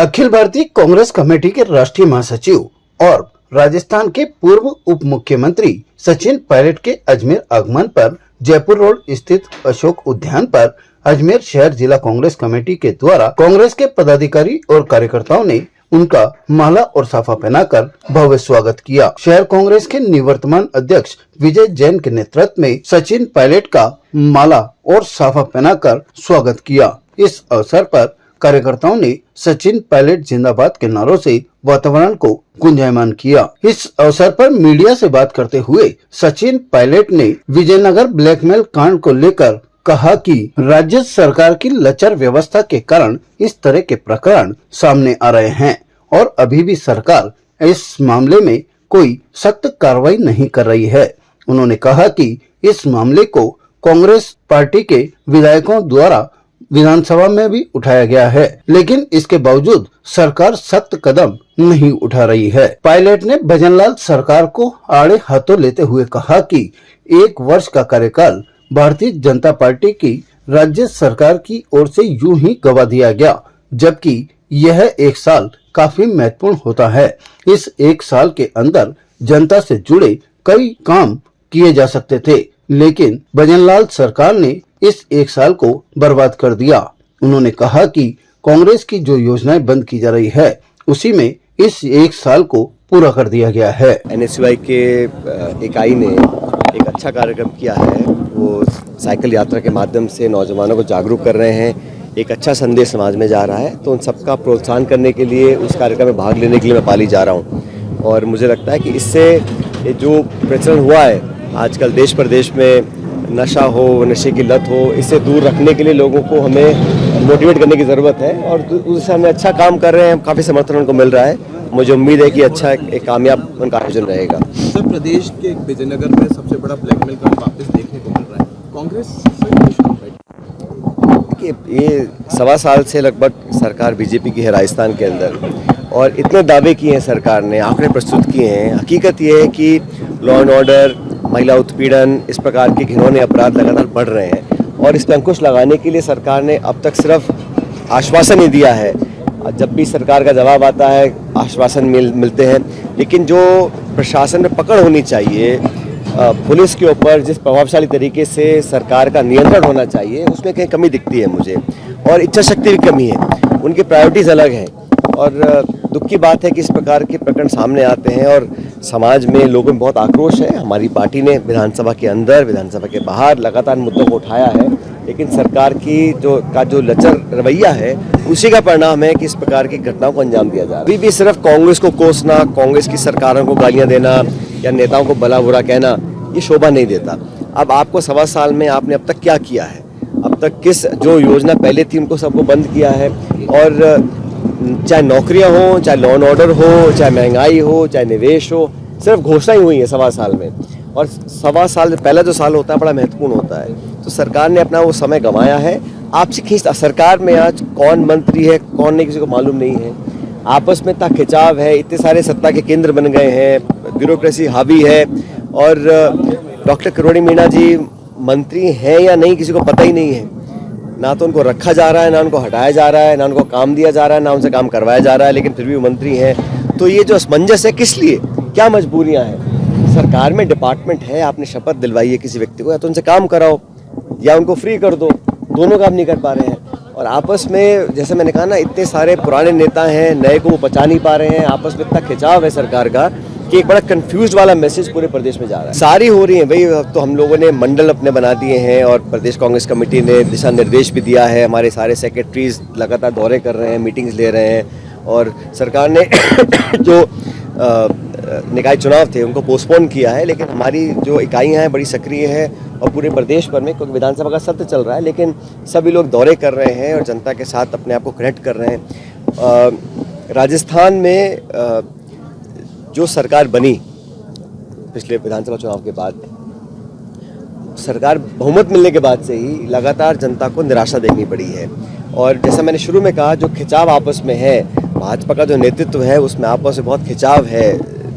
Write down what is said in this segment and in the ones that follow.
Akhil Bharatiya Congress committee के राष्ट्रीय महासचिव और राजस्थान के पूर्व उप मुख्यमंत्री सचिन पायलट के अजमेर आगमन पर जयपुर रोड स्थित अशोक उद्यान पर अजमेर शहर जिला कांग्रेस कमेटी के द्वारा कांग्रेस के पदाधिकारी और कार्यकर्ताओं ने उनका माला और साफा पहनाकर भव्य स्वागत किया। शहर कांग्रेस के निवर्तमान अध्यक्ष विजय जैन के नेतृत्व में सचिन पायलट का माला और साफा पहनाकर स्वागत किया। इस अवसर पर कार्यकर्ताओं ने सचिन पायलट जिंदाबाद के नारों से वातावरण को गुंजायमान किया। इस अवसर पर मीडिया से बात करते हुए सचिन पायलट ने विजयनगर ब्लैकमेल कांड को लेकर कहा कि राज्य सरकार की लचर व्यवस्था के कारण इस तरह के प्रकरण सामने आ रहे हैं और अभी भी सरकार इस मामले में कोई सख्त कार्रवाई नहीं कर रही है। उन्होंने कहा कि इस मामले को कांग्रेस पार्टी के विधायकों द्वारा विधानसभा में भी उठाया गया है, लेकिन इसके बावजूद सरकार सख्त कदम नहीं उठा रही है। पायलट ने भजनलाल सरकार को आड़े हाथों लेते हुए कहा कि 1 वर्ष का कार्यकाल भारतीय जनता पार्टी की राज्य सरकार की ओर से यूं ही गवा दिया गया, जबकि यह 1 साल काफी महत्वपूर्ण होता है। इस 1 साल के अंदर जनता से जुड़े कई काम किए जा सकते थे, लेकिन भजनलाल सरकार ने इस 1 साल को बर्बाद कर दिया। उन्होंने कहा कि कांग्रेस की जो योजनाएं बंद की जा रही है, उसी में इस 1 साल को पूरा कर दिया गया है। एनएसयूआई के इकाई ने एक अच्छा कार्यक्रम किया है। वो साइकिल यात्रा के माध्यम से नौजवानों को जागरूक कर रहे हैं। एक अच्छा संदेश समाज में जा रहा है, तो उन सबका प्रोत्साहन करने के लिए उस कार्यक्रम में भाग लेने के लिए मैं पाली जा रहा हूँ। और मुझे लगता है कि इससे जो प्रचलन हुआ है आजकल देश प्रदेश में, नशा हो, नशे की लत हो, इससे दूर रखने के लिए लोगों को हमें मोटिवेट करने की ज़रूरत है और उससे हमें अच्छा काम कर रहे हैं। काफ़ी समर्थन उनको मिल रहा है। मुझे उम्मीद है कि अच्छा एक कामयाब उनका आयोजन रहेगा। सर, प्रदेश के विजयनगर में सबसे बड़ा ब्लैकमेल कांड वापस देखने को मिल रहा है। कांग्रेस देखिए, ये 1.25 साल से लगभग सरकार बीजेपी की है राजस्थान के अंदर, और इतने दावे किए हैं सरकार ने, आंकड़े प्रस्तुत किए हैं। हकीकत ये है कि लॉ एंड ऑर्डर, महिला उत्पीड़न, इस प्रकार के घिनौने अपराध लगातार बढ़ रहे हैं और इस पर अंकुश लगाने के लिए सरकार ने अब तक सिर्फ आश्वासन ही दिया है। जब भी सरकार का जवाब आता है आश्वासन मिलते हैं, लेकिन जो प्रशासन में पकड़ होनी चाहिए, पुलिस के ऊपर जिस प्रभावशाली तरीके से सरकार का नियंत्रण होना चाहिए, उसमें कहीं कमी दिखती है मुझे, और इच्छा शक्ति भी कमी है। उनकी प्रायोरिटीज़ अलग हैं और दुख की बात है कि इस प्रकार के प्रकरण सामने आते हैं और समाज में लोगों में बहुत आक्रोश है। हमारी पार्टी ने विधानसभा के अंदर, विधानसभा के बाहर लगातार मुद्दों को उठाया है, लेकिन सरकार की जो लचर रवैया है, उसी का परिणाम है कि इस प्रकार की घटनाओं को अंजाम दिया जा रहा है। अभी भी सिर्फ कांग्रेस को कोसना, कांग्रेस की सरकारों को गालियां देना या नेताओं को भला बुरा कहना, ये शोभा नहीं देता। अब आपको 1.25 साल में आपने अब तक क्या किया है, अब तक किस जो योजना पहले थी उनको सबको बंद किया है, और चाहे नौकरियां हो, चाहे लॉ एंड ऑर्डर हो, चाहे महंगाई हो, चाहे निवेश हो, सिर्फ घोषणा ही हुई है 1.25 साल में। और 1.25 साल पहला जो साल होता है बड़ा महत्वपूर्ण होता है, तो सरकार ने अपना वो समय गंवाया है। आपसे खींचता सरकार में आज कौन मंत्री है कौन नहीं, किसी को मालूम नहीं है। आपस में इतना खिंचाव है, इतने सारे सत्ता के केंद्र बन गए हैं, ब्यूरोक्रेसी हावी है, और डॉक्टर किरोड़ी मीणा जी मंत्री हैं या नहीं किसी को पता ही नहीं है। ना तो उनको रखा जा रहा है, ना उनको हटाया जा रहा है, ना उनको काम दिया जा रहा है, ना उनसे काम करवाया जा रहा है, लेकिन फिर भी वो मंत्री हैं। तो ये जो असमंजस है, किस लिए, क्या मजबूरियां हैं? सरकार में डिपार्टमेंट है, आपने शपथ दिलवाई है किसी व्यक्ति को, या तो उनसे काम कराओ या उनको फ्री कर दो। दोनों काम नहीं कर पा रहे हैं, और आपस में जैसे मैंने कहा ना, इतने सारे पुराने नेता हैं, नए को वो बचा नहीं पा रहे हैं। आपस में इतना खिंचाव है सरकार का कि एक बड़ा कंफ्यूज वाला मैसेज पूरे प्रदेश में जा रहा है। सारी हो रही है भाई, तो हम लोगों ने मंडल अपने बना दिए हैं और प्रदेश कांग्रेस कमेटी ने दिशा निर्देश भी दिया है। हमारे सारे सेक्रेटरीज लगातार दौरे कर रहे हैं, मीटिंग्स ले रहे हैं, और सरकार ने जो निकाय चुनाव थे उनको पोस्टपोन किया है, लेकिन हमारी जो इकाइयाँ हैं बड़ी सक्रिय है और पूरे प्रदेश भर में, क्योंकि विधानसभा का सत्र चल रहा है, लेकिन सभी लोग दौरे कर रहे हैं और जनता के साथ अपने आप को कनेक्ट कर रहे हैं। राजस्थान में जो सरकार बनी पिछले विधानसभा चुनाव के बाद, सरकार बहुमत मिलने के बाद से ही लगातार जनता को निराशा देखनी पड़ी है। और जैसा मैंने शुरू में कहा, जो खिंचाव आपस में है, भाजपा का जो नेतृत्व है उसमें आपस में बहुत खिंचाव है।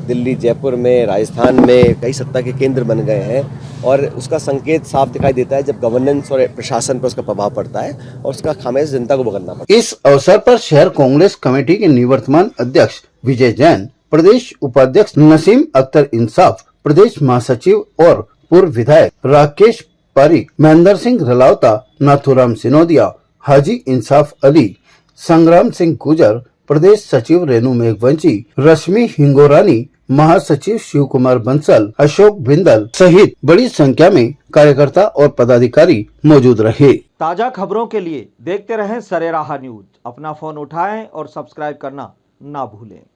दिल्ली, जयपुर में, राजस्थान में कई सत्ता के केंद्र बन गए हैं और उसका संकेत साफ दिखाई देता है जब गवर्नेंस और प्रशासन पर उसका प्रभाव पड़ता है और उसका खामियाजा जनता को भुगतना पड़ता है। इस अवसर पर शहर कांग्रेस कमेटी के निवर्तमान अध्यक्ष विजय जैन, प्रदेश उपाध्यक्ष नसीम अख्तर इंसाफ, प्रदेश महासचिव और पूर्व विधायक राकेश पारिक, महेंद्र सिंह रलावता, नाथुराम सिनोदिया, हाजी इंसाफ अली, संग्राम सिंह गुजर, प्रदेश सचिव रेणु मेघवंशी, रश्मि हिंगोरानी, महासचिव शिव कुमार बंसल, अशोक बिंदल सहित बड़ी संख्या में कार्यकर्ता और पदाधिकारी मौजूद रहे। ताजा खबरों के लिए देखते रहें सरेराह न्यूज। अपना फोन उठाएं और सब्सक्राइब करना ना भूलें।